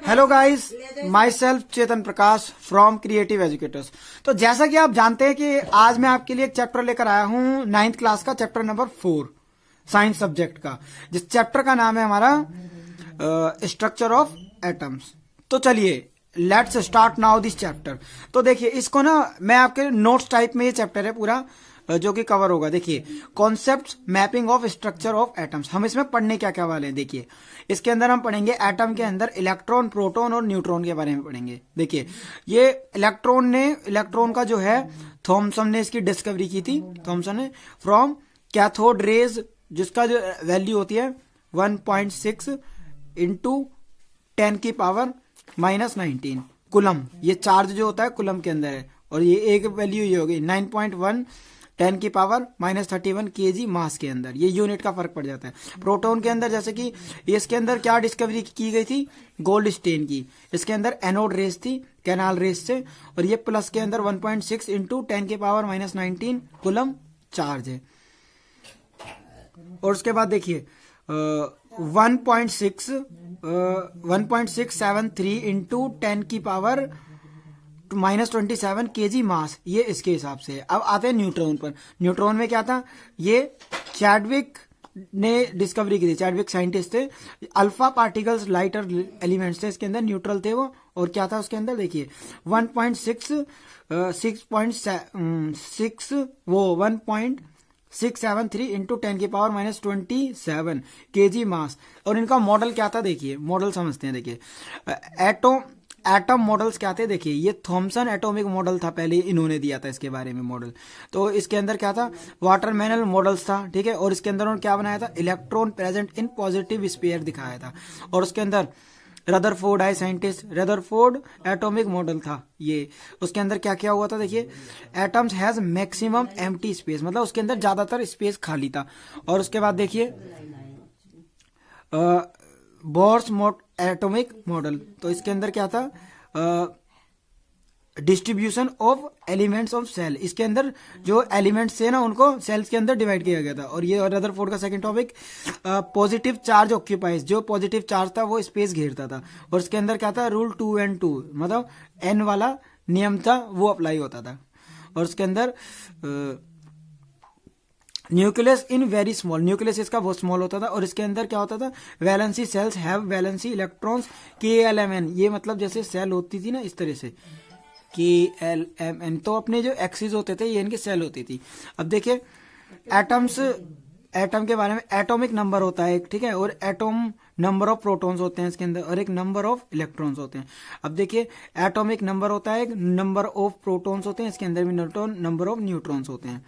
Hello guys, my self Chetan Prakash from creative educators. तो जैसा कि आप जानते हैं कि आज मैं आपके लिए एक चैप्टर लेकर आया हूं 9th क्लास का, चैप्टर नंबर 4 साइंस सब्जेक्ट का, जिस चैप्टर का नाम है हमारा स्ट्रक्चर ऑफ एटम्स। तो चलिए let's start now this chapter. तो देखिए इसको ना मैं आपके नोट्स टाइप में ये चैप्टर है पूरा जो कि कवर होगा। देखिए concepts mapping of structure of atoms, हम इसमें पढ़ने क्या क्या वाले हैं। देखिए इसके अंदर हम पढ़ेंगे एटम के अंदर इलेक्ट्रॉन, प्रोटॉन और न्यूट्रॉन के बारे में पढ़ेंगे। देखिए ये इलेक्ट्रॉन का जो है थॉमसन ने इसकी डिस्कवरी की थी। थॉमसन ने फ्रॉम कैथोड रेज, जिसका जो वैल्यू होती है 1.6 इंटू 10 की पावर -19 कुलम। ये चार्ज जो होता है कुलम के अंदर है, और ये एक वैल्यू ये होगी 9.1 10 की पावर -31 kg मास के अंदर। ये यूनिट का फर्क पड़ जाता है। प्रोटॉन के अंदर जैसे कि इसके अंदर क्या डिस्कवरी की गई थी, गोल्ड स्टेन की। इसके अंदर एनोड रेस थी, कैनाल रेस से, और ये प्लस के अंदर 1.6 इंटू 10 की पावर -19 कुलम चार्ज है। और उसके बाद देखिए 1.673 इंटू 10 की पावर -27 kg मास, ये इसके हिसाब से है। अब आते हैं न्यूट्रॉन पर। न्यूट्रॉन में क्या था, ये चैडविक ने डिस्कवरी की थी, चैडविक साइंटिस्ट थे। अल्फा पार्टिकल्स लाइटर एलिमेंट्स थे इसके अंदर, न्यूट्रल थे वो। और क्या था उसके अंदर, देखिए 1.673 इंटू 10 की पावर -27 kg मास। और इनका मॉडल क्या था, देखिए मॉडल समझते हैं। देखिए एटम मॉडल्स क्या थे, देखिए ये थॉमसन एटॉमिक मॉडल था, पहले इन्होंने दिया था इसके बारे में मॉडल। तो इसके अंदर क्या था, वाटरमैन मॉडल्स था, ठीक है। और इसके अंदर उन्होंने क्या बनाया था, electron present in positive sphere दिखाया था। और उसके अंदर रदरफोर्ड है साइंटिस्ट, रदरफोर्ड एटॉमिक मॉडल था ये। उसके अंदर क्या क्या हुआ था, देखिए atoms has maximum empty space, मतलब उसके अंदर ज्यादातर स्पेस खाली था। और उसके बाद देखिए बोर्स एटॉमिक मॉडल, तो इसके अंदर क्या था, distribution of elements of cell. इसके अंदर जो एलिमेंट्स थे ना उनको सेल्स के अंदर डिवाइड किया गया था। और ये रदरफोर्ड का second topic positive charge occupies, जो पॉजिटिव चार्ज था वो स्पेस घेरता था। और इसके अंदर क्या था, रूल 2n2, मतलब n वाला नियम था वो अप्लाई होता था। और उसके अंदर nucleus in very small, nucleus इसका बहुत स्मॉल होता था। और इसके अंदर क्या होता था, valency cells have valency electrons KLMN, ये मतलब जैसे सेल होती थी ना इस तरह से KLMN, तो अपने जो एक्सिस होते थे ये इनकी सेल होती थी। अब देखिए एटम के बारे में, एटॉमिक नंबर होता है एक, ठीक है। और एटॉम नंबर ऑफ प्रोटॉन्स होते हैं इसके अंदर, और एक नंबर ऑफ इलेक्ट्रॉन्स होते हैं। अब देखिए एटॉमिक नंबर होता है, एक नंबर ऑफ प्रोटॉन्स होते हैं इसके अंदर भी, नंबर ऑफ न्यूट्रॉन्स होते हैं।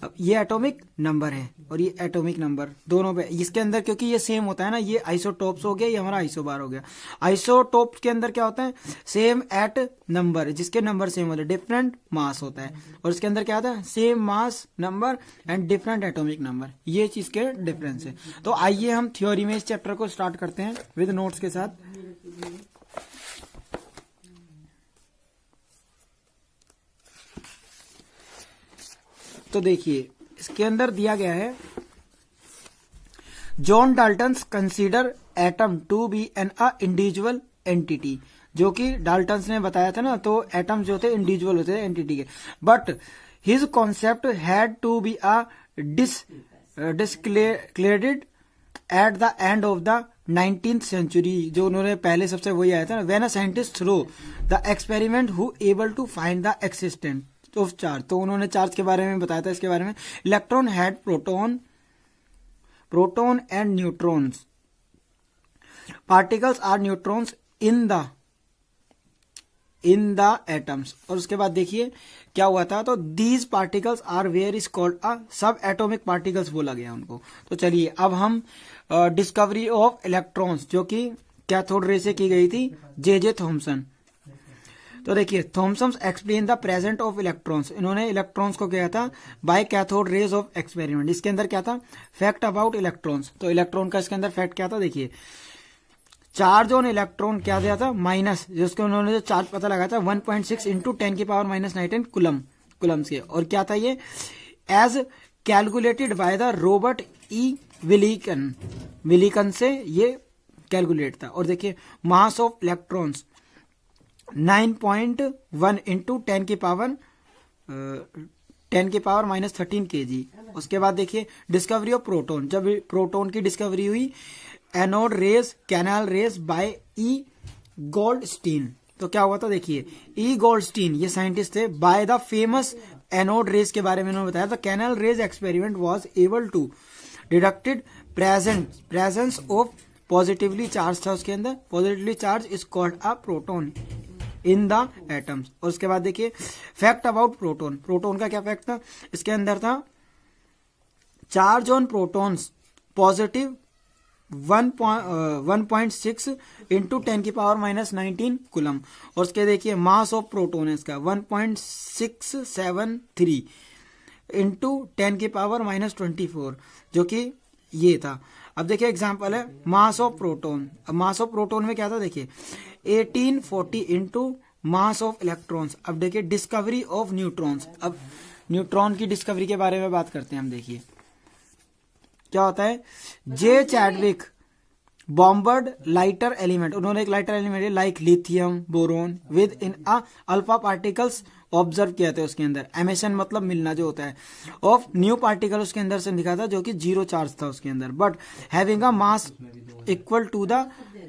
अब ये एटॉमिक नंबर है और ये एटॉमिक नंबर दोनों पे इसके अंदर, क्योंकि ये सेम होता है ना, ये आइसोटोप्स हो गया, ये हमारा आइसोबार हो गया। आइसोटोप्स के अंदर क्या होता है, सेम एट नंबर, जिसके नंबर सेम होते हैं, डिफरेंट मास होता है। और इसके अंदर क्या होता है, same mass number and different atomic number, ये चीज के डिफरेंस है। तो आइए हम थ्योरी में इस चैप्टर को स्टार्ट करते हैं विद नोट्स के साथ। तो देखिए इसके अंदर दिया गया है, John Dalton's consider atom to be an individual entity, जो कि डाल्टन्स ने बताया था ना, तो एटम्स जो थे इंडिविजुअल होते थे एंटिटी के। But his concept had to be discarded at the end of the 19th century, जो उन्होंने पहले सबसे वही आया था ना, when a scientist through the experiment who able to find the existent of charge. तो उन्होंने चार्ज के बारे में बताया था, इसके बारे में electron had proton and neutrons, particles are neutrons in the atoms. और उसके बाद देखिए क्या हुआ था, तो these particles are were is called subatomic particles बोला गया उनको। तो चलिए अब हम डिस्कवरी ऑफ इलेक्ट्रॉन्स, जो कि कैथोड रे से की गई थी, जे थॉमसन। तो देखिए Thomson explain the present of electrons, इन्होंने इलेक्ट्रॉन्स को किया था by cathode rays of experiment. इसके अंदर क्या था, फैक्ट अबाउट इलेक्ट्रॉन्स, तो इलेक्ट्रॉन का इसके अंदर फैक्ट क्या था, देखिए चार्ज ऑन इलेक्ट्रॉन क्या दिया था, माइनस, जिसको उन्होंने जो चार्ज पता लगाया था 1.6 इंटू 10 की पावर -19 कुलम्स के। और क्या था ये, as calculated by the Robert E Millikan से ये कैलकुलेट था। और देखिए मास ऑफ इलेक्ट्रॉन्स 9.1 इंटू 10 की पावर -13 kg। उसके बाद देखिए डिस्कवरी ऑफ प्रोटॉन, जब प्रोटॉन की डिस्कवरी हुई anode rays canal rays by E Goldstein. तो क्या हुआ था देखिए, ई गोल्डस्टीन ये साइंटिस्ट थे, by the famous anode rays के बारे में उन्होंने बताया था। Canal rays experiment was able to deducted presence of positively charge था उसके अंदर, positively charge is called a proton in the atoms. और उसके बाद देखिए फैक्ट अबाउट प्रोटॉन, प्रोटॉन का क्या फैक्ट था, इसके अंदर था charge on protons positive 1.6 into 10 की पावर -19 कूलम। और उसके देखिए मास ऑफ प्रोटॉन है इसका 1.673 इंटू 10 की पावर -24, जो कि ये था। अब देखिए एग्जांपल है मास ऑफ प्रोटॉन। अब मास ऑफ प्रोटॉन में क्या था देखिए 1840 इंटू मास ऑफ इलेक्ट्रॉन्स। अब देखिए डिस्कवरी ऑफ न्यूट्रॉन्स, अब न्यूट्रॉन की डिस्कवरी के बारे में बात करते हैं हम। देखिए क्या होता है, जे चैडविक बॉम्बर्ड लाइटर एलिमेंट, उन्होंने एक lighter element like lithium boron with in alpha particles observe किया था। उसके अंदर एमिशन मतलब मिलना जो होता है ऑफ न्यू पार्टिकल उसके अंदर से दिखा था, जो कि 0 चार्ज था उसके अंदर, but having a mass equal to the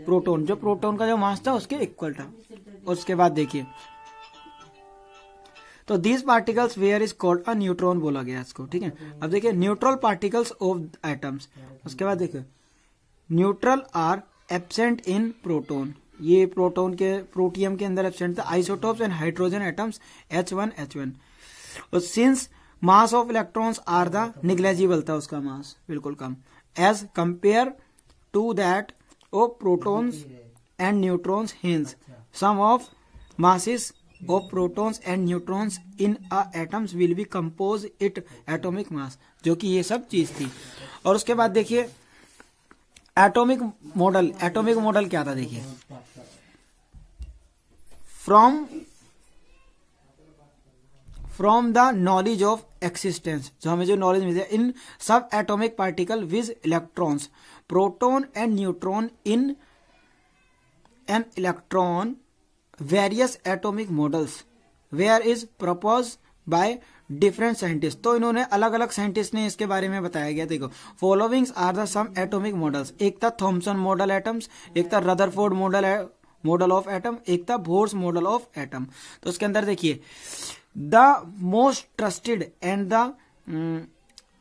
proton, जो प्रोटॉन का जो मास था उसके इक्वल था। और उसके बाद देखिए तो these particles were is called a neutron बोला गया इसको, ठीक है। अब देखिए न्यूट्रल पार्टिकल्स ऑफ एटम्स। उसके बाद देखिए neutral are absent in proton, ये प्रोटॉन के प्रोटियम के अंदर एब्सेंट था। Isotopes and hydrogen atoms H1 H1। और since mass of electrons are the negligible था उसका मास बिल्कुल कम, as compare to that of protons and neutrons, hence sum of masses of protons and neutrons in a atoms will be compose it atomic mass, जो कि ये सब चीज थी। और उसके बाद देखिए एटॉमिक मॉडल, एटॉमिक मॉडल क्या था देखिए, from the knowledge of existence, जो हमें जो नॉलेज मिलती है in subatomic particle viz electrons proton and neutron in an electron various atomic models were is propose by different scientist. तो इन्होंने अलग अलग साइंटिस्ट ने इसके बारे में बताया गया। देखो followings are the some atomic models, एक था थॉमसन मॉडल एटम्स, एक था रदरफोर्ड मॉडल ऑफ एटम, एक था बोर्स मॉडल ऑफ एटम। तो उसके अंदर देखिए the most trusted and the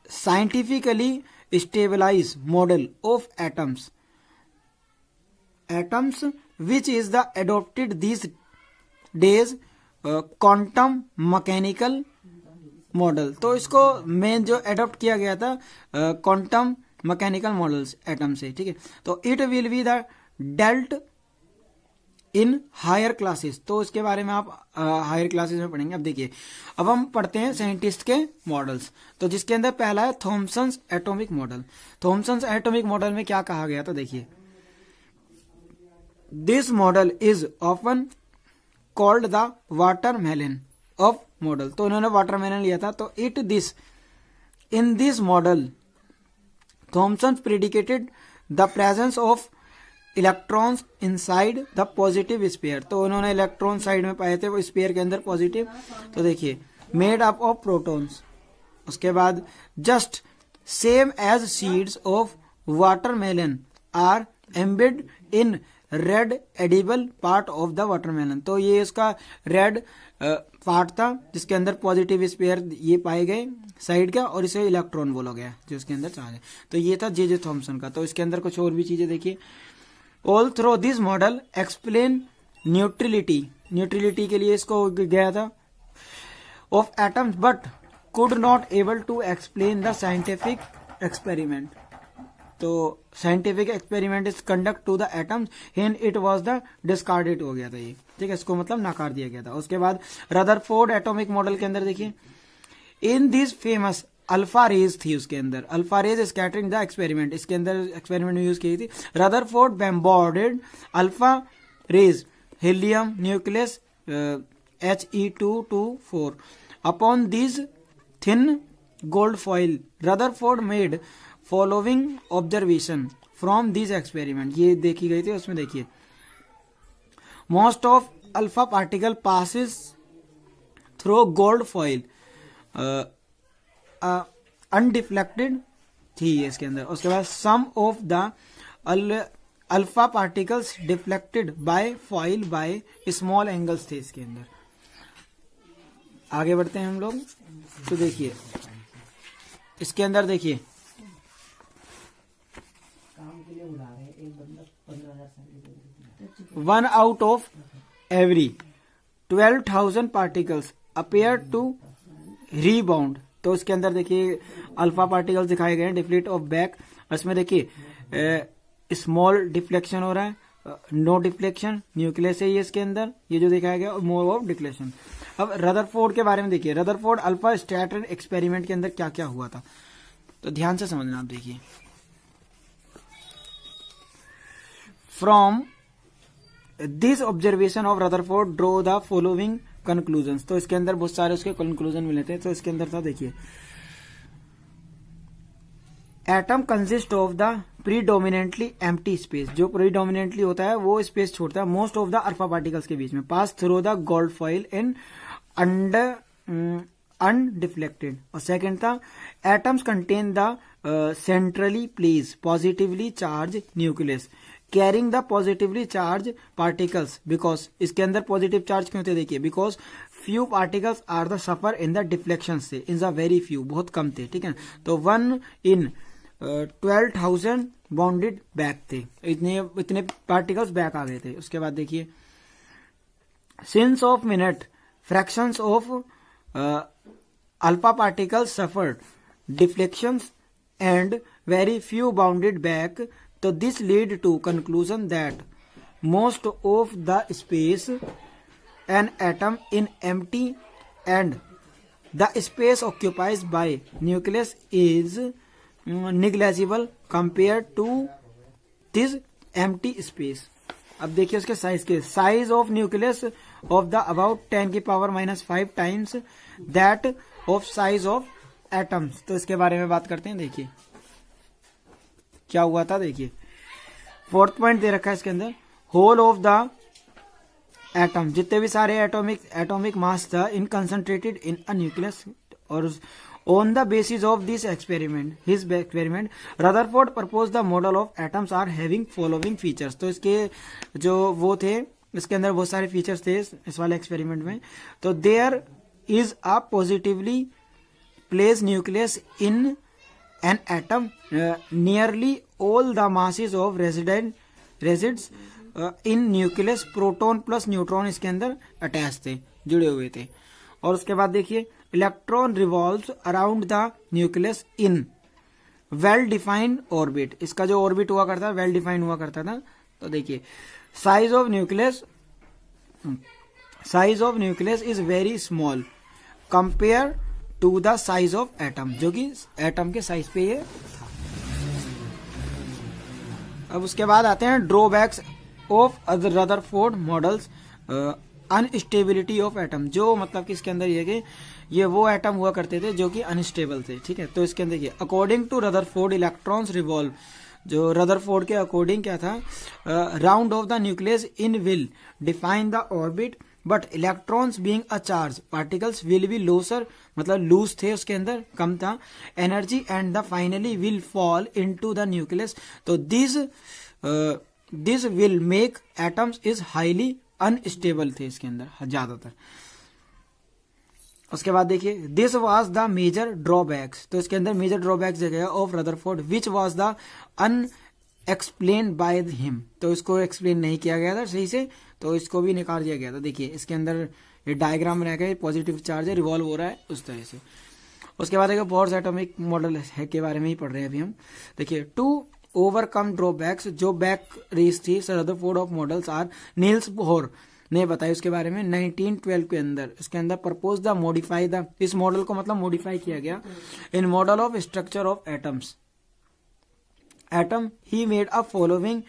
scientifically stabilize model of atoms which is the adopted these days quantum mechanical model। तो इसको मेन जो अडॉप्ट किया गया था क्वांटम मैकेनिकल मॉडल्स एटम से, ठीक है। तो it will be the dealt in higher classes, तो इसके बारे में आप हायर क्लासेस में पढ़ेंगे। अब देखिए अब हम पढ़ते हैं साइंटिस्ट के मॉडल्स। तो जिसके अंदर पहला है Thomson's atomic model. Thomson's atomic model में क्या कहा गया था देखिए, This model is often called the watermelon of model। तो इन्होंने वाटरमेलन लिया था। तो in this model Thomson predicated the presence of electrons inside the positive sphere। तो उन्होंने इलेक्ट्रॉन साइड में पाए थे वो स्पेयर के अंदर पॉजिटिव। तो देखिए मेड अप ऑफ प्रोटॉन्स। उसके बाद just same as seeds of watermelon are embed in red edible part of the watermelon. तो ये इसका रेड पार्ट था जिसके अंदर पॉजिटिव स्पेयर ये पाए गए साइड का, और इसे इलेक्ट्रॉन बोला गया जो इसके अंदर चार्ज है। तो ये था जे थॉमसन का। तो इसके अंदर कुछ और भी चीजें देखिए, all through this model explain neutrality के लिए इसको गया था of atoms, but could not able to explain the scientific experiment. तो scientific experiment is conduct to the atoms then it was the discarded हो गया था ये, ठीक है, इसको मतलब नकार दिया गया था। उसके बाद रदरफोर्ड एटॉमिक मॉडल के अंदर देखिए in this famous alpha rays थी, उसके अंदर alpha rays scattering the experiment, इसके अंदर एक्सपेरिमेंट में यूज की थी। Rutherford bombarded alpha rays helium nucleus He224 upon these thin gold foil। Rutherford made following observation from this experiment, ये देखी गई थी, उसमें देखिए most of alpha particle passes through gold foil undeflected थी इसके अंदर। उसके बाद some of the alpha particles deflected by foil by small angles थे इसके अंदर। आगे बढ़ते हैं हम लोग, तो देखिए इसके अंदर देखिए 1 out of every 12,000 particles appear to rebound। तो इसके अंदर देखिए अल्फा पार्टिकल्स दिखाए गए हैं डिफ्लेक्ट ऑफ बैक। इसमें देखिए स्मॉल डिफ्लेक्शन हो रहा है, नो डिफ्लेक्शन, न्यूक्लियस है ये इसके अंदर, ये जो दिखाया गया, और मोर ऑफ डिफ्लेक्शन। अब रदरफोर्ड के बारे में देखिए, रदरफोर्ड अल्फा स्टैटिन एक्सपेरिमेंट के अंदर क्या क्या हुआ था, तो ध्यान से समझना आप। देखिए from this observation of Rutherford draw the following conclusions. तो इसके अंदर बहुत सारे उसके कंक्लूजन मिले थे। तो इसके अंदर था देखिए atom consist of the predominantly empty space, जो प्रीडोमिनेंटली होता है वो स्पेस छोड़ता है most of the alpha particles के बीच में, pass through the gold foil in undeflected. और सेकंड था atoms contain the centrally place positively charge nucleus carrying the positively charge particles, because इसके अंदर पॉजिटिव चार्ज क्यों थे देखिए, because few particles are the suffer in the deflection से, in the very few, बहुत कम थे, ठीक है। तो 1 in 12,000 बाउंडेड बैक थे, इतने पार्टिकल्स बैक आ गए थे। उसके बाद देखिए since of minute fractions of alpha particles suffered deflections and very few bounded back. तो this lead to conclusion that most of the space an atom in empty and the space occupies by nucleus is negligible compare to this empty space. अब देखिए उसके size के, size of nucleus of the about 10⁻⁵ times that of size of atoms. तो इसके बारे में बात करते हैं। देखिए क्या हुआ था, देखिए 4th पॉइंट दे रखा है इसके अंदर, होल ऑफ द एटम, जितने भी सारे एटॉमिक मास था इन कंसंट्रेटेड इन अ न्यूक्लियस। और on the basis of this experiment, his experiment, Rutherford proposed the model of atoms are having following features। तो इसके जो वो थे, इसके अंदर बहुत सारे फीचर्स थे इस वाले एक्सपेरिमेंट में। तो there is a positively placed nucleus in an atom, nearly all the masses of resids in nucleus, proton plus neutron इसके अंदर अटैच थे, जुड़े हुए थे। और उसके बाद देखिए electron revolves around the nucleus in well defined orbit. इसका जो ऑर्बिट हुआ करता है वेल डिफाइंड हुआ करता था। तो देखिए size of nucleus is very small compare to the size of atom, जो कि एटम के साइज पे ये था। अब उसके बाद आते हैं drawbacks of Rutherford models. Unstability of atom, जो मतलब कि इसके अंदर ये कि ये वो एटम हुआ करते थे जो कि अनस्टेबल थे, ठीक है। तो इसके अंदर ये according to Rutherford electrons revolve, जो रदरफोर्ड के अकॉर्डिंग क्या था, round of the nucleus in will define the orbit but electrons being a charge particles will be loser, मतलब लूज थे उसके अंदर, कम था energy, and the finally will fall into the nucleus. तो this will make atoms is highly unstable थे इसके अंदर ज्यादातर। उसके बाद देखिए this was the major drawbacks. तो इसके अंदर मेजर ड्रॉबैक्स जगह of Rutherford which was the unexplained by him. तो इसको एक्सप्लेन नहीं किया गया था सही से, तो इसको भी निकाल दिया गया था। देखिए इसके अंदर ये डायग्राम रह गया, पॉजिटिव चार्ज है, रिवॉल्व हो रहा है उस तरह से। उसके बाद देखिए बोर्स एटॉमिक मॉडल है के बारे में ही पढ़ रहे हैं अभी हम। देखिए टू ओवरकम ड्रॉबैक्स, जो बैक रेस थी Rutherford of models are, Niels Bohr ने बताया उसके बारे में 1912 के अंदर। इसके अंदर प्रपोज द मॉडिफाई द, इस मॉडल को मतलब मॉडिफाई किया गया in model of structure of atoms atom he made a following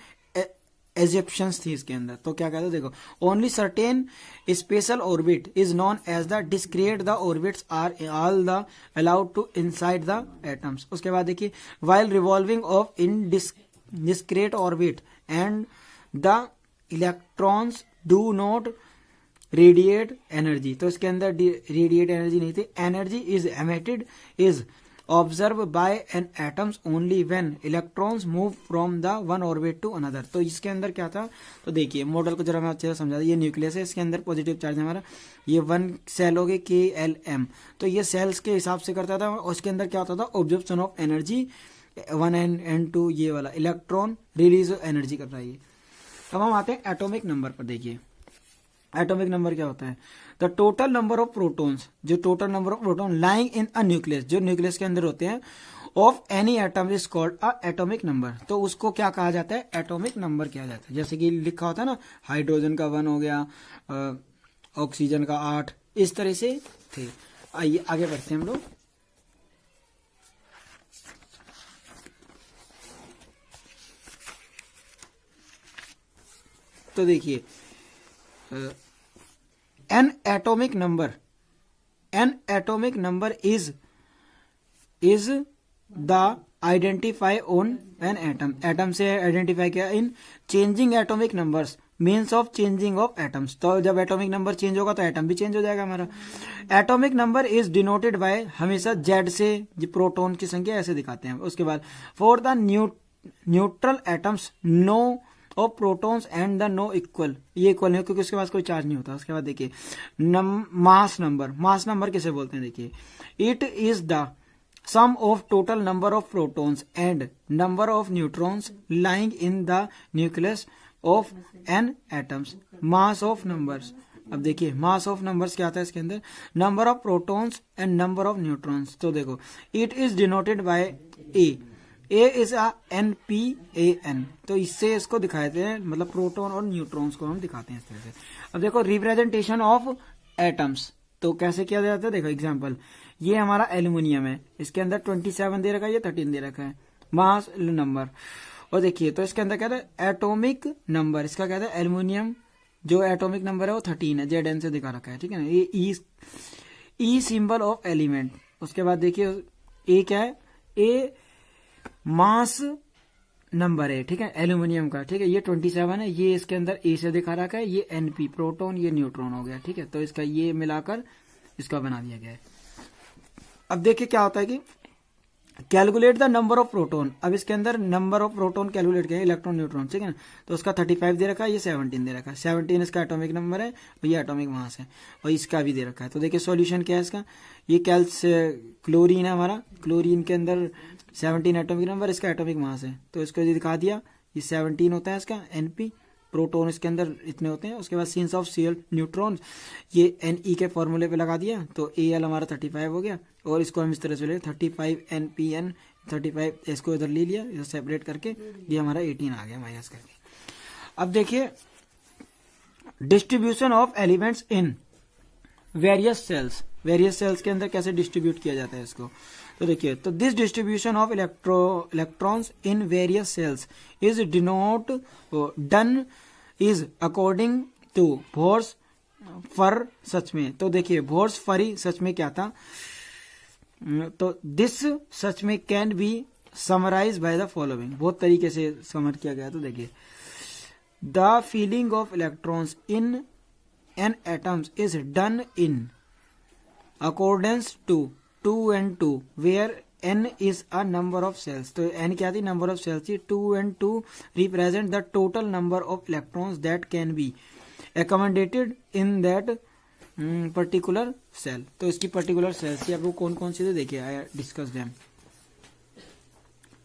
assumptions थी इसके अंदर। तो क्या कहते हैं देखो, only certain special orbit is known as the discrete, the orbits are all the allowed to inside the atoms. उसके बाद देखिए while revolving of in discrete orbit and the electrons do not radiate energy. तो इसके अंदर radiate energy नहीं थी. Energy is emitted is observed by an atoms only when electrons move from the one orbit to another. तो इसके अंदर क्या था, तो देखिए मॉडल को जरा मैं अच्छे से समझा दूं. ये न्यूक्लियस है, इसके अंदर पॉजिटिव चार्ज है हमारा. ये 1 सेल हो गए KLM. तो ये सेल्स के हिसाब से करता था और उसके अंदर क्या होता था, ऑब्जर्प्शन ऑफ एनर्जी 1 and 2, ये वाला इलेक्ट्रॉन रिलीज एनर्जी कर रहा है. अब हम आते हैं एटॉमिक नंबर पर. देखिए एटॉमिक नंबर क्या होता है, the total number of protons, जो total number of proton lying in a nucleus, जो न्यूक्लियस के अंदर होते हैं, of any atom is called a atomic number. तो उसको क्या कहा जाता है, एटॉमिक नंबर किया जाता है. जैसे कि लिखा होता है ना, हाइड्रोजन का 1 हो गया, ऑक्सीजन का 8, इस तरह से थे. आइए आगे बढ़ते हैं हम लोग. तो देखिए an atomic number is the identify on an atom से आइडेंटिफाई किया in changing atomic numbers means of changing of atoms. तो जब एटॉमिक नंबर चेंज होगा तो एटम भी चेंज हो जाएगा हमारा. Atomic number is denoted by, हमेशा Z से प्रोटॉन की संख्या ऐसे दिखाते हैं. उसके बाद for the neutral atoms no of protons and the no equal, ये इक्वल नहीं क्योंकि उसके पास कोई चार्ज नहीं होता. उसके बाद देखिए मास नंबर किसे बोलते हैं. देखिए it is the sum of total number of protons and number of neutrons lying in the nucleus of an atoms. Mass of numbers, अब देखिए मास ऑफ नंबर्स क्या आता है इसके अंदर, number of protons and number of neutrons. तो देखो it is denoted bye A is a NPAN. तो इससे इसको दिखाते हैं, मतलब प्रोटॉन और न्यूट्रॉन्स को हम दिखाते हैं इस तरह से. अब देखो रिप्रेजेंटेशन ऑफ एटम्स तो कैसे किया जाता है. देखो एग्जांपल, ये हमारा एल्यूमिनियम है, इसके अंदर 27 दे रखा है, ये 13 दे रखा है, मास नंबर. और देखिए तो इसके अंदर क्या है, एटॉमिक नंबर, इसका क्या है एल्यूमिनियम, जो एटॉमिक नंबर है वो 13 है, ZN से दिखा रखा है. ठीक है ना, ये ई सिंबल ऑफ एलिमेंट. उसके बाद देखिए ए क्या है, ए मास नंबर है. ठीक है, एल्यूमिनियम का. ठीक है, ये 27 है, ये इसके अंदर ए से दिखा रखा है, ये NP प्रोटॉन, ये न्यूट्रॉन हो गया. ठीक है, तो इसका ये मिलाकर इसका बना दिया गया है. अब देखिए क्या होता है कि calculate the number of proton. अब इसके अंदर नंबर ऑफ प्रोटॉन कैलकुलेट किया, इलेक्ट्रॉन न्यूट्रॉन. ठीक है ना, तो उसका 35 दे रखा है, ये 17 दे रखा है. 17 इसका एटॉमिक नंबर है और ये एटॉमिक मास है, और इसका भी दे रखा है. तो देखिए सॉल्यूशन क्या है इसका, ये क्लोरीन है हमारा, क्लोरीन के अंदर 17 एटॉमिक नंबर, इसका एटॉमिक मास है. तो इसको दिखा दिया, ये 17 होता है इसका NP. प्रोटॉन इसके अंदर इतने होते हैं. उसके बाद सिंस ऑफ शेल न्यूट्रॉन, ये NE के फॉर्मूले पे लगा दिया, तो AL हमारा 35 हो गया. और इसको हम इस तरह से ले 35 NPN 35, इसको इधर ले लिया, इधर सेपरेट करके ये हमारा 18 आ गया माइनस करके. अब देखिए distribution of elements in various sales के अंदर कैसे डिस्ट्रीब्यूट किया जाता है इसको. तो देखिए, तो this distribution of electrons in various shells is done is according to Bohr's फर सच में. तो देखिए भोर्स फरी सच में क्या था, तो दिस सच में can be summarise by the following. बहुत तरीके से समर किया गया. तो देखिए the filling of electrons in an atoms is done in accordance to 2 and 2 where n is a number of cells. तो n क्या थी, नंबर ऑफ सेल्स थी. 2 and 2 represent the total number of electrons that can be accommodated in that particular cell. तो इसकी particular sales थी. अब वो कौन कौन सी थे देखिए, आई डिस्कस देम.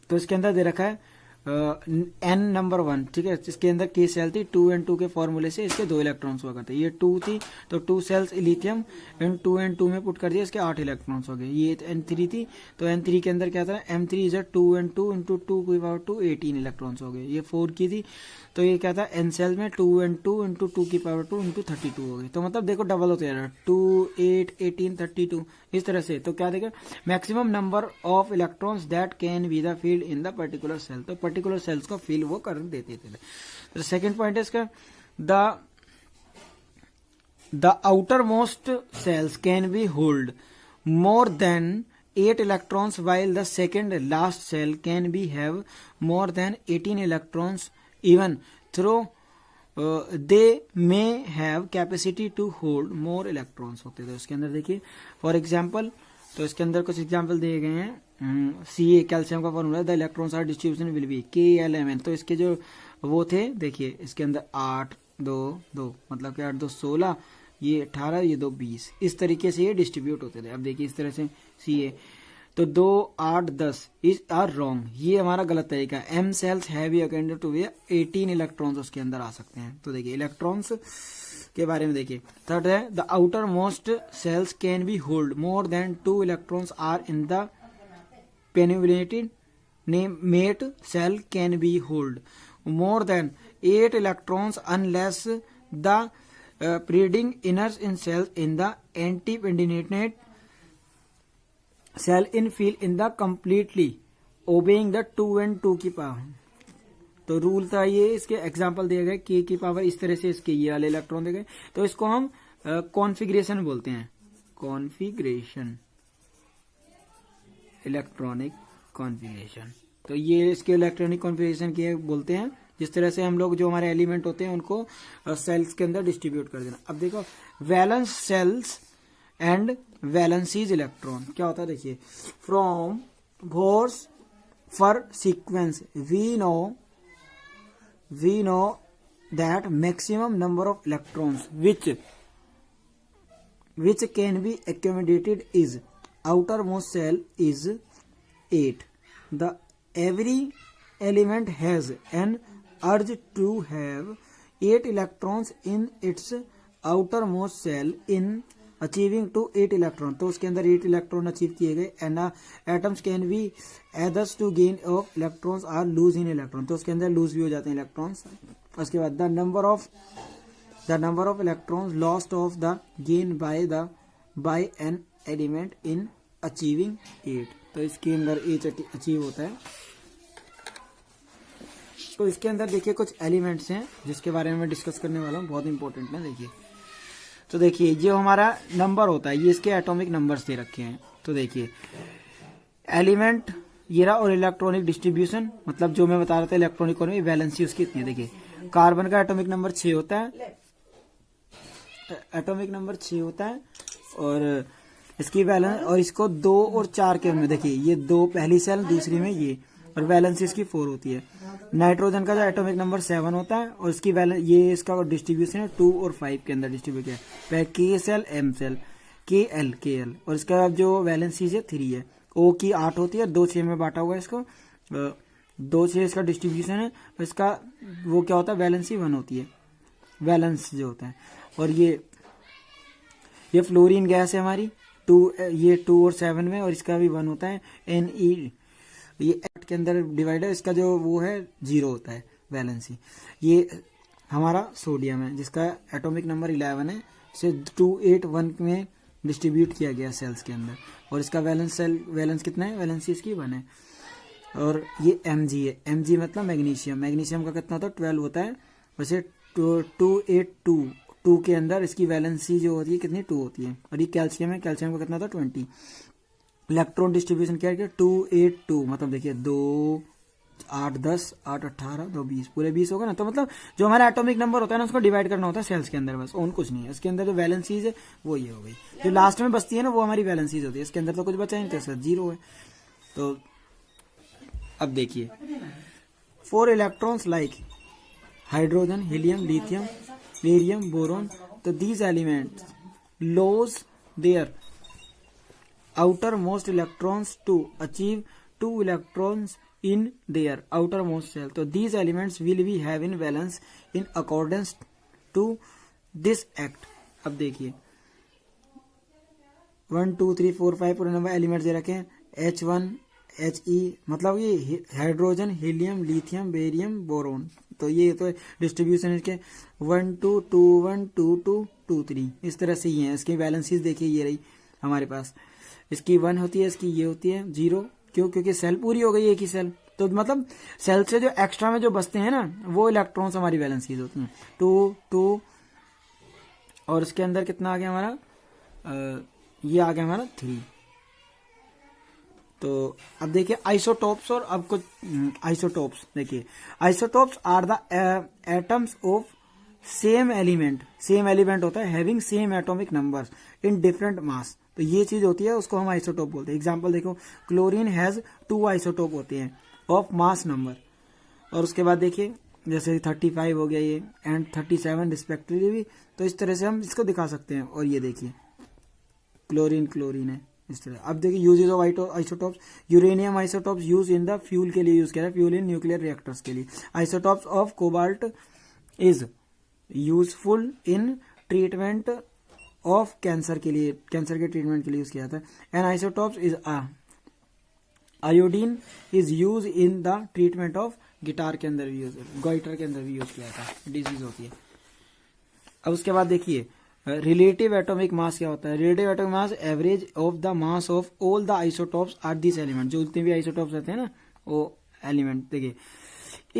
तो इसके अंदर दे रखा है N नंबर 1. ठीक है, इसके अंदर K सेल थी, 2 and 2 के फॉर्मूले से इसके 2 इलेक्ट्रॉन्स हुआ करते. ये 2 थी तो 2 सेल्स लिथियम, एंड 2 and 2 में पुट कर दिया, इसके 8 इलेक्ट्रॉन्स हो गए. ये N3 थी, तो N3 के अंदर क्या था, M3 इज 2 and 2 into 2 की पावर 2 18 इलेक्ट्रॉन्स हो गए. ये 4 की थी, तो ये क्या था, N सेल में 2 and 2 into 2 की पावर 2 into 32 हो गई. तो मतलब देखो डबल होते जा रहा है, 2 8 18 32 इस तरह से. तो क्या देखो, maximum number of electrons that can be the filled in the particular shell. तो पर्टिकुलर सेल्स को फील वो कर देते थे. तो सेकेंड पॉइंट है इसका, the outer most shells can be hold more than 8 electrons while the second last cell can be have more than 18 electrons even though they may have capacity to hold more electrons होते थे उसके अंदर। देखिए for example, तो इसके अंदर कुछ example दिए गए हैं। सी ए कैल्शियम का formula, the electrons are distribution will be KLMN। तो इसके जो वो थे, देखिए इसके अंदर 8 2 2 मतलब कि 8 2 16, ये 18, ये 2 20, इस तरीके से ये डिस्ट्रीब्यूट होते थे। अब देखिए इस तरह से सी ए, तो 2 8 10 इज आर रॉन्ग, ये हमारा गलत तरीका है। M shells have accommodated to 18 electrons उसके अंदर आ सकते हैं। तो देखिए इलेक्ट्रॉन्स के बारे में देखिए। थर्ड है the outer most shells can be hold more than 2 electrons are in the penultimate shell can be hold more than 8 electrons unless the preceding inner in cells in the antipendenate cell in fill in the completely obeying the 2 and 2 की power. तो rule था ये, इसके example दिए गए k की power, इस तरह से इसके ये वाले इलेक्ट्रॉन दिए गए, तो इसको हम कॉन्फ़िगरेशन बोलते हैं, कॉन्फ़िगरेशन, इलेक्ट्रॉनिक कॉन्फ़िगरेशन। तो ये इसके इलेक्ट्रॉनिक कॉन्फ़िगरेशन के बोलते हैं, जिस तरह से हम लोग जो हमारे एलिमेंट होते हैं उनको सेल्स के अंदर डिस्ट्रीब्यूट कर देना। अब देखो valence shells and valencies electron क्या होता है, देखिए from force for sequence we know that maximum number of electrons which can be accommodated is outermost cell is 8. The every element has an urge to have 8 electrons in its outermost cell in achieving to 8 electron। तो उसके अंदर 8 electron achieve किए गए। And atoms can be either to gain of electrons or lose in electron. तो उसके अंदर loose भी हो जाते हैं इलेक्ट्रॉन्स। उसके बाद the number of electrons lost of the gain by an element in achieving 8। तो इसके अंदर 8 अचीव होता है। तो इसके अंदर देखिए कुछ एलिमेंट्स हैं जिसके बारे में मैं डिस्कस करने वाला हूँ, बहुत इंपॉर्टेंट है। देखिए तो देखिए जो हमारा नंबर होता है, ये इसके एटॉमिक नंबर्स दे रखे हैं। तो देखिए एलिमेंट ये रहा, और इलेक्ट्रॉनिक डिस्ट्रीब्यूशन, मतलब जो मैं बता रहा था इलेक्ट्रॉनिक और वैलेंसी उसकी इतनी है। देखिए कार्बन का एटॉमिक नंबर 6 होता है, एटॉमिक नंबर 6 होता है, और इसकी वैलेंस, और इसको 2 और 4 के में देखिए ये 2 पहली सेल, दूसरी में ये, और वैलेंसी इसकी 4 होती है। नाइट्रोजन का जो एटॉमिक नंबर 7 होता है, और इसकी वैलेंस, ये इसका डिस्ट्रीब्यूशन है 2 और 5 के अंदर डिस्ट्रीब्यूट है। फिर के सेल, एम सेल, के एल, और इसका जो वैलेंसी है 3 है। ओ की 8 होती है, 2 6 में बांटा हुआ है इसको, 2 6 इसका डिस्ट्रीब्यूशन है। इसका वो क्या होता है, वैलेंसी 1 होती है, वैलेंस जो होता है। और ये फ्लोरीन गैस है हमारी, 2 और 7 में, और इसका भी 1 होता है। Ne ये 8 के अंदर डिवाइडर, इसका जो वो है 0 होता है वैलेंसी। ये हमारा सोडियम है जिसका एटॉमिक नंबर 11 है, इसे 2 8 1 में डिस्ट्रीब्यूट किया गया सेल्स के अंदर, और इसका वैलेंस कितना है, वैलेंसी इसकी 1 है। और ये Mg है, Mg मतलब मैग्नीशियम का कितना होता है, 12 होता है। वैसे 2 8 2 के अंदर इसकी वैलेंसी जो होती है कितनी, 2 होती है। और ये कैल्शियम है, कैल्शियम का कितना था, 20। इलेक्ट्रॉन डिस्ट्रीब्यूशन क्या है, 2 8 2, मतलब देखिए 2 8 10 8 18 2 20, पूरे 20 होगा ना। तो मतलब जो हमारा एटॉमिक नंबर होता है ना, उसको डिवाइड करना होता है सेल्स के अंदर, बस और कुछ नहीं है। इसके अंदर जो वैलेंसीज है वो ये हो गई, जो लास्ट में बचती है ना वो हमारी वैलेंसीज होती है। इसके अंदर तो कुछ बचा ही नहीं, तो इसका 0 है। तो अब देखिए 4 electrons like hydrogen, helium, lithium, barium, boron. तो these elements lose their outermost electrons to achieve 2 electrons in their outermost shell. So these elements will be having valence in accordance to this act. अब देखिए 1 2 3 4 5 पूरे number elements they रखे हैं। H1 He मतलब ये hydrogen, helium, lithium, barium, boron. तो ये तो डिस्ट्रीब्यूशन इसके 1 2 2 1 2 2 2 3 इस तरह से ही है। इसकी वैलेंसीज देखिए ये रही हमारे पास, इसकी 1 होती है, इसकी ये होती है 0। क्यों? क्योंकि सेल पूरी हो गई एक ही सेल। तो मतलब सेल से जो एक्स्ट्रा में जो बचते हैं ना, वो इलेक्ट्रॉन्स हमारी वैलेंसीज होती हैं 2 2। और इसके अंदर कितना आ गया हमारा, ये आ गया हमारा 3। तो अब देखिए आइसोटोप्स और अब कुछ आइसोटोप्स देखिए, isotopes are the atoms of same element, same element होता है having same atomic numbers in different mass, तो ये चीज होती है, उसको हम आइसोटोप बोलते हैं। एग्जांपल देखो, क्लोरीन हैज 2 आइसोटोप होते हैं ऑफ मास नंबर, और उसके बाद देखिए जैसे 35 हो गया ये एंड 37 रिस्पेक्टिवली, तो इस तरह से हम इसको दिखा सकते हैं। और ये देखिए क्लोरीन क्लोरीन है इस तरह। अब देखिए uses of isotopes, uranium isotopes use in the fuel के लिए यूज किया है, फ्यूल इन न्यूक्लियर रिएक्टर्स के लिए। Isotopes of cobalt is useful in treatment of cancer के लिए, कैंसर के ट्रीटमेंट के लिए यूज किया जाता है। An isotopes is iodine is use in the treatment of goitre के अंदर भी यूज, गोइटर के अंदर भी यूज किया जाता है, डिजीज होती है। अब उसके बाद देखिए रिलेटिव एटॉमिक मास क्या होता है। Relative atomic mass average of the mass of all the isotopes are this element, जो जितने भी आइसोटोप्स रहते हैं ना वो एलिमेंट। देखिए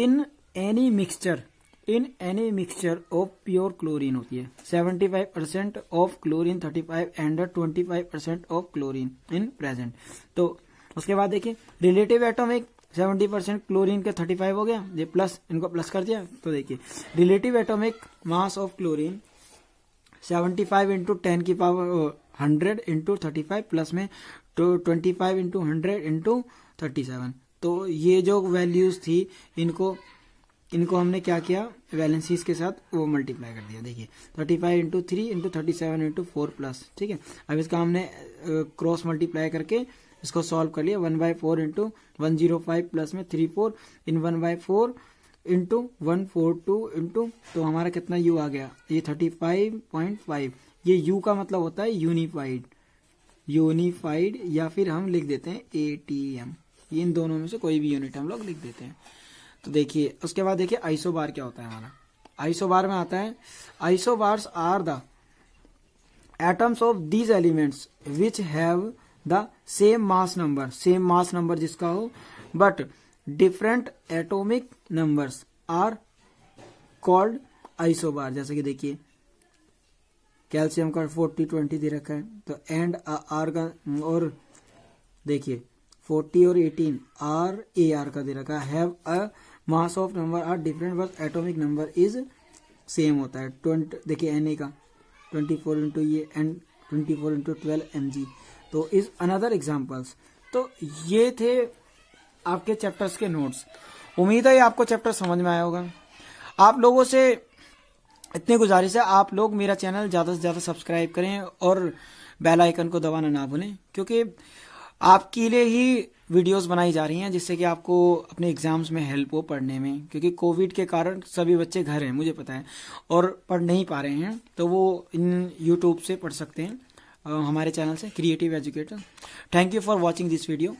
in any mixture of pure chlorine होती है 75% of chlorine 35 and 25% of chlorine in present. तो उसके बाद देखिए रिलेटिव एटॉमिक 70% क्लोरीन के 35 हो गया, ये प्लस, इनको प्लस कर दिया, तो देखिए relative atomic mass of chlorine 75 into 10 की पावर 100 इंटू 35 प्लस में 25 इंटू 100 इंटू 37। तो ये जो वैल्यूज थी इनको हमने क्या किया, वैलेंसीज के साथ वो मल्टीप्लाई कर दिया। देखिए 35 इंटू 3 इंटू 37 इंटू 4 प्लस, ठीक है। अब इसका हमने क्रॉस मल्टीप्लाई करके इसको सॉल्व कर लिया, 1/4 इंटू 105 प्लस में 34 इन 1/4 इंटू 142 इंटू, तो हमारा कितना यू आ गया, ये 35.5। ये यू का मतलब होता है यूनिफाइड या फिर हम लिख देते हैं ATM, इन दोनों में से कोई भी यूनिट हम लोग लिख देते हैं। तो देखिए उसके बाद देखिए आइसोबार क्या होता है हमारा। आइसोबार में आता है isobars are the atoms of these elements which have the same mass number जिसका हो, but different atomic numbers are called isobar. जैसे कि देखिए कैल्शियम का 40-20 दे रखा है, तो एंड आर्गन, और देखिए 40 और 18 AR का दे रखा है, have a mass of number are different but atomic number is same होता है। 20 देखिए Na का 24 इंटू ये एंड 24 इंटू 12 mg, तो इज अनदर एग्जाम्पल्स। तो ये थे आपके चैप्टर्स के नोट्स। उम्मीद है आपको चैप्टर समझ में आया होगा। आप लोगों से इतनी गुजारिश है, आप लोग मेरा चैनल ज़्यादा से ज़्यादा सब्सक्राइब करें और बेल आइकन को दबाना ना भूलें, क्योंकि आपके लिए ही वीडियोस बनाई जा रही हैं जिससे कि आपको अपने एग्जाम्स में हेल्प हो पढ़ने में। क्योंकि कोविड के कारण सभी बच्चे घर हैं, मुझे पता है, और पढ़ नहीं पा रहे हैं, तो वो इन यूट्यूब से पढ़ सकते हैं हमारे चैनल से, creative educator. Thank you for watching this video.